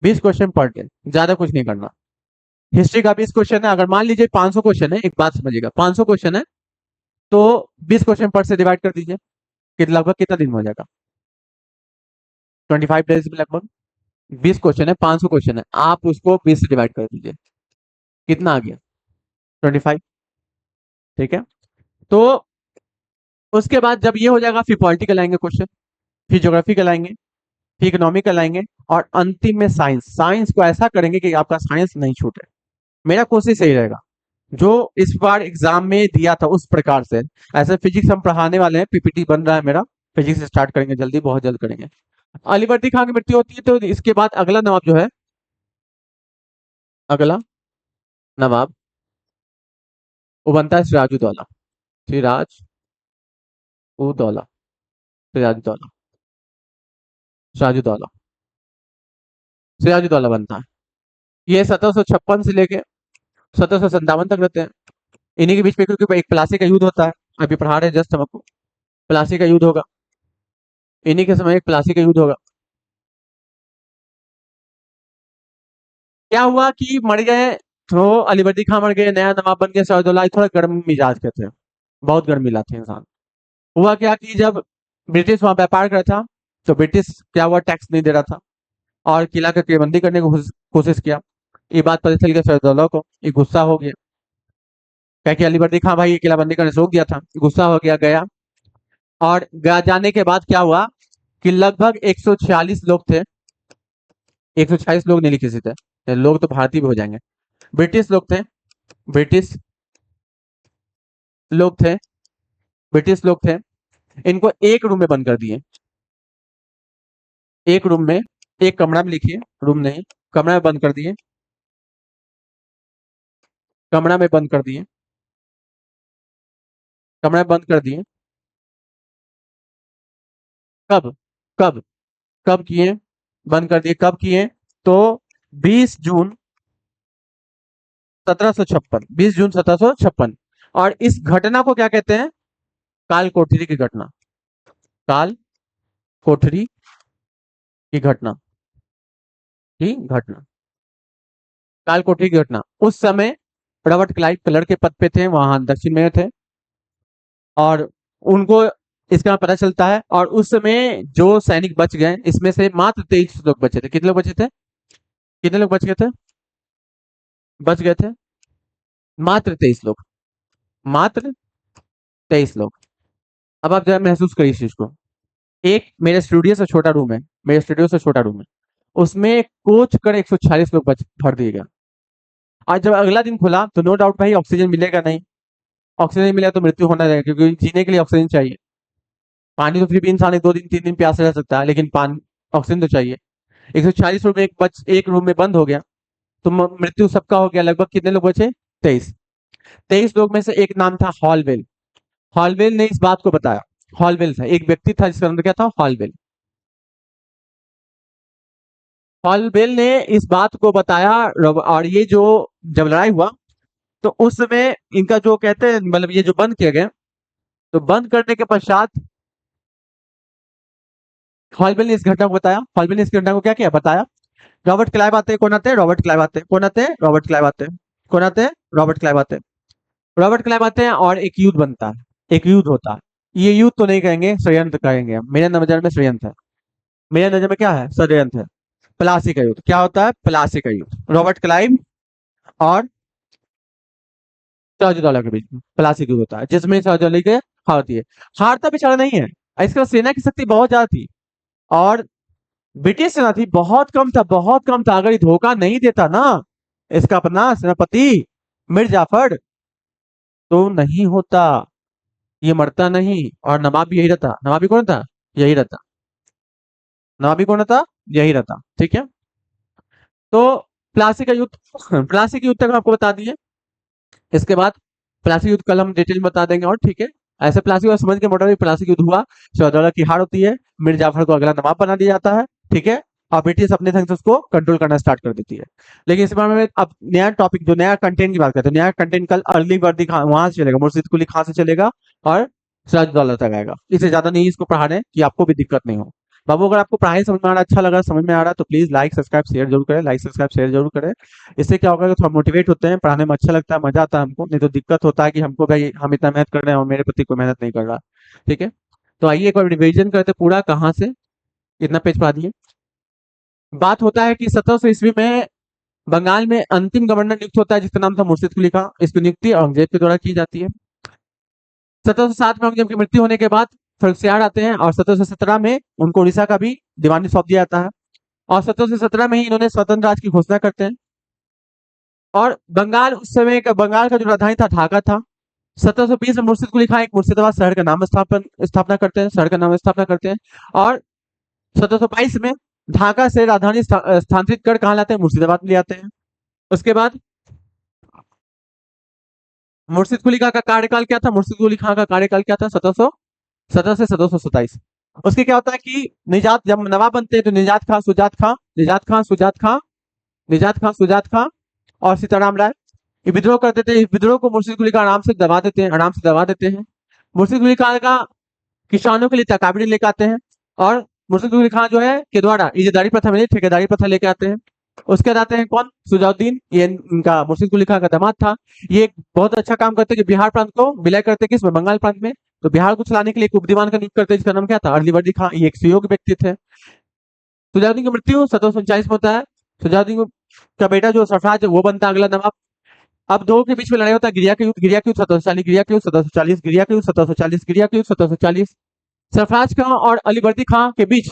20 क्वेश्चन पर डे, ज्यादा कुछ नहीं करना। हिस्ट्री का 20 क्वेश्चन है। अगर मान लीजिए 500 क्वेश्चन है, एक बात समझिएगा, 500 क्वेश्चन है, तो 20 क्वेश्चन पर से डिवाइड कर दीजिए, लगभग कितना दिन में हो जाएगा? 25 डेज में लगभग 20 क्वेश्चन है, 500 क्वेश्चन है, आप उसको 20 से डिवाइड कर दीजिए, कितना आ गया? 25। ठीक है, तो उसके बाद जब ये हो जाएगा फिर पॉलिटिकल आएंगे क्वेश्चन, फिर ज्योग्राफिकल आएंगे, फिर इकोनॉमिकल आएंगे, और अंतिम में साइंस। साइंस को ऐसा करेंगे कि आपका साइंस नहीं छूटे। मेरा कोशिश यही रहेगा, जो इस बार एग्जाम में दिया था उस प्रकार से। ऐसे फिजिक्स हम पढ़ाने वाले हैं, पीपीटी बन रहा है मेरा, फिजिक्स स्टार्ट करेंगे जल्दी, बहुत जल्द करेंगे। अलीवर्दी खान की मृत्यु होती है तो इसके बाद अगला नवाब जो है, अगला नवाब वो बनता है सिराजुद्दौला। सिराज उदौला, सिराजुद्दौला, सिराजुद्दौला, सिराजुद्दौला बनता है। ये 1756 से लेके 1757 तक रहते हैं। इन्हीं के बीच में क्योंकि एक प्लासी का युद्ध होता है, अभी पढ़ा रहे जस्ट हम आपको, प्लासी का युद्ध होगा, इन्हीं के समय एक प्लासी का युद्ध होगा। क्या हुआ कि मर गए, तो अलीवर्दी खान मर गए, नया नवाब बन गया सिराजुद्दौला। थोड़ा गर्म मिजाज के थे, बहुत गर्म मिला थे इंसान। हुआ क्या कि जब ब्रिटिश वहां व्यापार कर रहा था, तो ब्रिटिश क्या हुआ, टैक्स नहीं दे रहा था, और किला का किलेबंदी करने की कोशिश किया। ये बात पता चल गया सिराजुद्दौला को, ये गुस्सा हो गया, क्या कि अलीवर्दी खान भाई ये किलाबंदी करने से रोक दिया था, गुस्सा हो गया, गया। और गया जाने के बाद क्या हुआ कि लगभग 146 लोग थे, 146 लोग नहीं लिखे थे, ये लोग तो भारतीय भी हो जाएंगे, ब्रिटिश लोग थे, ब्रिटिश लोग थे, ब्रिटिश लोग थे। इनको एक रूम में बंद कर दिए, एक रूम में, एक कमरा में, लिखिए रूम नहीं, कमरा में बंद कर दिए, कमरा में बंद कर दिए, कमरा में बंद कर दिए। कब कब कब किए, बंद कर दिए, कब किए? तो 20 जून 1756, 20 जून 1756। और इस घटना को क्या कहते हैं? काल कोठरी की घटना, काल कोठरी की घटना, की घटना, काल कोठरी की घटना। उस समय रॉबर्ट क्लाइव कलर के पद पे थे, वहां दक्षिण में थे, और उनको इसका पता चलता है। और उस समय जो सैनिक बच गए, इसमें से मात्र 23 लोग बचे थे। कितने लोग बचे थे? कितने लोग बच गए थे? बच गए थे मात्र 23 लोग, मात्र 23 लोग। अब आप जरा महसूस करिए इस चीज को। एक मेरे स्टूडियो से छोटा रूम है, मेरे स्टूडियो से छोटा रूम है, उसमें कोच कर 146 लोग बच भर दिए गए। आज जब अगला दिन खुला तो नो डाउट भाई ऑक्सीजन मिलेगा नहीं, ऑक्सीजन नहीं मिलेगा तो मृत्यु होना रहेगा, क्योंकि जीने के लिए ऑक्सीजन चाहिए। पानी तो फिर भी इंसान 2 दिन 3 दिन प्यासे रह सकता है, लेकिन पानी, ऑक्सीजन तो चाहिए। 140 रूम में एक रूम में बंद हो गया, तो मृत्यु सबका हो गया। लगभग कितने लोग बचे? 23। 23 लोग में से एक नाम था हॉलवेल। हॉलवेल ने इस बात को बताया, हॉलवेल था एक व्यक्ति था जिसका नाम क्या था? हॉलवेल। हॉलवेल ने इस बात को बताया। और ये जो जब लड़ाई हुआ तो उस समय इनका जो कहते हैं, मतलब ये जो बंद किए गए, तो बंद करने के पश्चात हॉलवेल ने इस घटना को बताया। हॉलवेल ने इस घटना को क्या किया, बताया। रॉबर्ट क्लाइव आते हैं, कौन आते हैं? रॉबर्ट क्लाइव आते हैं, कौन आते हैं? रॉबर्ट क्लाइव आते हैं, कौन आते हैं? रॉबर्ट क्लाइव आते हैं। रॉबर्ट क्लाइव आते हैं और एक युद्ध बनता है, एक युद्ध होता है। ये युद्ध तो नहीं कहेंगे, षड्यंत्र कहेंगे हम। मेरे नजर में षड्यंत्र है, मेरे नजर में क्या है? षड्यंत्र है। प्लासी का युद्ध क्या होता है? प्लासी का युद्ध, रॉबर्ट क्लाइव और सिराजुद्दौला के बीच में प्लासी युद्ध होता है, जिसमें सिराजुद्दौला की हार होती है। हारता बेचारा नहीं है, इसका सेना की शक्ति बहुत ज्यादा थी, और ब्रिटिश सेना थी बहुत कम था, बहुत कम था। अगर ये धोखा नहीं देता ना इसका अपना सेनापति मीर जाफर, तो नहीं होता, ये मरता नहीं। और नवाब भी यही रहता। नवाब भी कौन था? यही रहता। नवाब भी कौन था? यही रहता। ठीक है, तो प्लासी का युद्ध, प्लासी के युद्ध तक हम आपको बता दिए। इसके बाद प्लासी युद्ध कल हम डिटेल में बता देंगे। और ठीक है, ऐसे प्लासी को समझ के मोटा प्लासी युद्ध हुआ, सिराजुद्दौला की हार होती है, मीर जाफर को अगला नवाब बना दिया जाता है। ठीक है, और ब्रिटिश अपने ढंग से उसको कंट्रोल करना स्टार्ट कर देती है। लेकिन इस बार में अब नया टॉपिक, जो नया कंटेंट की बात करते हैं, नया कंटेंट कल अर्ली वर्दी खान वहां से चलेगा, मुर्शिद कुली खान से चलेगा, और सिराजुद्दौला तक आएगा। इससे ज्यादा नहीं इसको पढ़ाने कि आपको भी दिक्कत नहीं हो। बाबू अगर आपको पढ़ाई समझ में आ रहा है, अच्छा लगा, समझ में आ रहा है, तो प्लीज लाइक सब्सक्राइब शेयर जरूर करें, लाइक सब्सक्राइब शेयर जरूर करें। इससे क्या होगा कि थोड़ा मोटिवेट होते हैं, पढ़ाने में अच्छा लगता है, मजा आता है हमको। नहीं तो दिक्कत होता है कि हमको भाई हम इतना मेहनत कर रहे हैं और मेरे प्रति कोई मेहनत नहीं कर रहा। ठीक है, तो आइए एक बार रिविजन करते पूरा कहाँ से इतना पेज पढ़ा दिए। बात होता है कि 1700 ईस्वी में बंगाल में अंतिम गवर्नर नियुक्त होता है जिसका नाम था मुर्शिद कुली खां। इसकी नियुक्ति औरंगजेब के द्वारा की जाती है। 1707 में औरंगजेब की मृत्यु होने के बाद फर्रुखसियार आते हैं और 1717 में उनको उड़ीसा का भी दीवानी सौंप दिया जाता है और 1717 में ही इन्होंने स्वतंत्र राज्य की घोषणा करते हैं। और बंगाल उस समय का बंगाल का जो राजधानी था ढाका था। 1720 में मुर्शिद कुली खां एक मुर्शिदाबाद शहर का नाम स्थापना करते हैं, शहर का नाम स्थापना करते हैं। और 1722 में ढाका से राजधानी स्थानांतरित कर कहाँ लाते हैं, मुर्शिदाबाद में ले आते हैं। उसके बाद मुर्शिद कुली खां का कार्यकाल क्या था, मुर्शिद कुली खां का कार्यकाल क्या था, 1717 से 1727। उसके क्या होता है कि निजात जब नवाब बनते हैं तो निजात खां, सुजात खां, निजात खां, सुजात खां, निजात खां, सुजात खां और सीताराम राय ये विद्रोह कर देते हैं। इस विद्रोह को मुर्शिद कुली खां आराम से दबा देते हैं, आराम से दबा देते हैं। मुर्शिद कुली खां का किसानों के लिए तकाबरी लेकर आते हैं और मुर्शिद कुली खां जो है के द्वारा इजादारी प्रथा में ठेकेदारी प्रथा लेके आते हैं। उसके बाद आते हैं कौन, सुजाउद्दीन, ये इनका मुर्शिद कुली खां का दामाद था। ये एक बहुत अच्छा काम करते कि बिहार प्रांत को विलय करते किस में, बंगाल प्रांत में। तो बिहार को चलाने के लिए एक उपदीवान का नियुक्त करते जिसका नाम क्या था, अलीवर्दी खां। ये एक सुयोग्य व्यक्ति थे। सुजाउद्दीन की मृत्यु 1739 में होता है। सुजाउद्दीन का बेटा जो सरफराज है वो बनता है अगला नवाब। अब दो के बीच में लड़ाई होता है, गिरिया के युद्ध, गिरिया के युद्ध 1740, गिरिया के युद्ध 1740, गिरिया के युद्ध 1740, गिरिया के युद्ध 1740। सरफराज खां और अलीवर्दी खां के बीच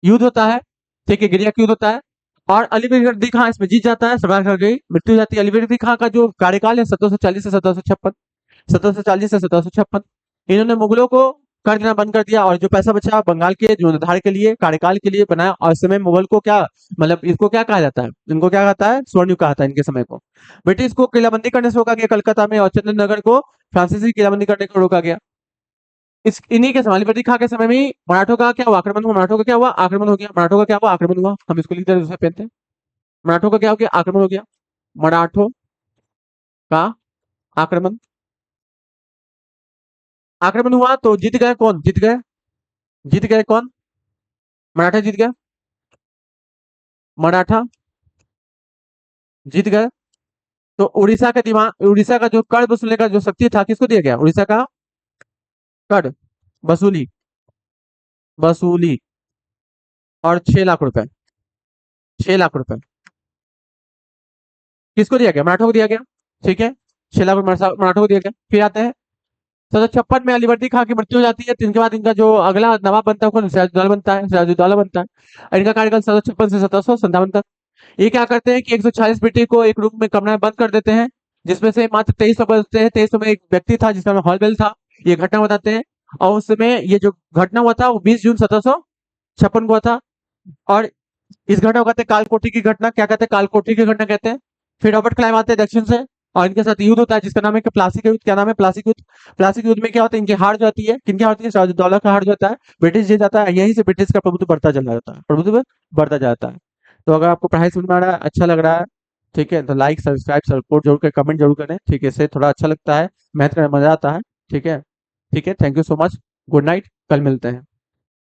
युद्ध होता है। ठीक है, गिरिया का युद्ध होता है और अलीवर्दी खां इसमें जीत जाता है, सरफराज खां की मृत्यु हो जाती है। अलीवर्दी खां का जो कार्यकाल है 1740 से 1756, 1740 से 1756 इन्होंने मुगलों को कर देना बंद कर दिया और जो पैसा बचा बंगाल के जीर्णोद्धार के लिए, कार्यकाल के लिए बनाया। और इस समय मुगल को क्या मतलब इसको क्या कहा जाता है, इनको क्या कहता है, स्वर्ण युग कहा था इनके समय को। ब्रिटिश को किलाबंदी करने से रोका गया कलकत्ता में और चंद्रनगर को फ्रांसीसी किलाबंदी करने को रोका गया। इस इन्हीं के समय अलीवर्दी खां के समय में ही मराठों का क्या हुआ, आक्रमण हुआ। मराठों का क्या हुआ, आक्रमण हो गया। मराठों का क्या हुआ, आक्रमण हुआ। हम इसको लिखते हैं, पहनते हैं। मराठों का क्या हो गया, आक्रमण हो गया। मराठों का आक्रमण, आक्रमण हुआ तो जीत गए कौन, जीत गए, जीत गए कौन, मराठा जीत गए, मराठा जीत गए। तो उड़ीसा का दिमाग, उड़ीसा का जो कर वसूलने का जो शक्ति था किसको दिया गया, उड़ीसा का कर वसूली, वसूली और 6 लाख रुपए, 6 लाख रुपए किसको दिया गया, मराठों को दिया गया। ठीक है, 6 लाख मराठों को दिया गया। फिर आते हैं 1756 में अलीवर्दी खां की मृत्यु हो जाती है। इनके बाद इनका जो अगला नवाब बनता है कौन, सिराजुद्दौला बनता है, सिराजुद्दौला बनता है। और इनका कार्यकाल 1756 से 1757 तक। ये क्या करते हैं कि 140 बेटे को एक रूम में कमरा में बंद कर देते हैं जिसमें से मात्र 2300 बचते हैं। 2300 में एक व्यक्ति था जिसका नाम हॉलबेल था। ये घटना बताते हैं और उस समय ये जो घटना हुआ था वो 20 जून 1756 को हुआ था। और इस घटना को कहते हैं कालकोठी की घटना। क्या कहते हैं, कालकोठी की घटना कहते हैं। फिर रॉबर्ट क्लाइव आते हैं दक्षिण से और इनके साथ युद्ध होता है जिसका नाम है प्लासी का युद्ध। क्या नाम है, प्लासी युद्ध। प्लासी युद्ध में क्या होता है, इनकी हार जाती है। किनकी हार होती है, सिराजुद्दौला का हार जाता है, ब्रिटिश जीत जाता है। यहीं से ब्रिटिश का प्रभुत्व बढ़ता चला जाता है, प्रभुत्व बढ़ता जाता है। तो अगर आपको पढ़ाई समझ में आ रहा है, अच्छा लग रहा है, ठीक है, तो लाइक सब्सक्राइब सपोर्ट जरूर करें, कमेंट जरूर करें। ठीक है, इससे थोड़ा अच्छा लगता है, मेहनत करने में मजा आता है। ठीक है, ठीक है, thank you so much, good night, कल मिलते हैं।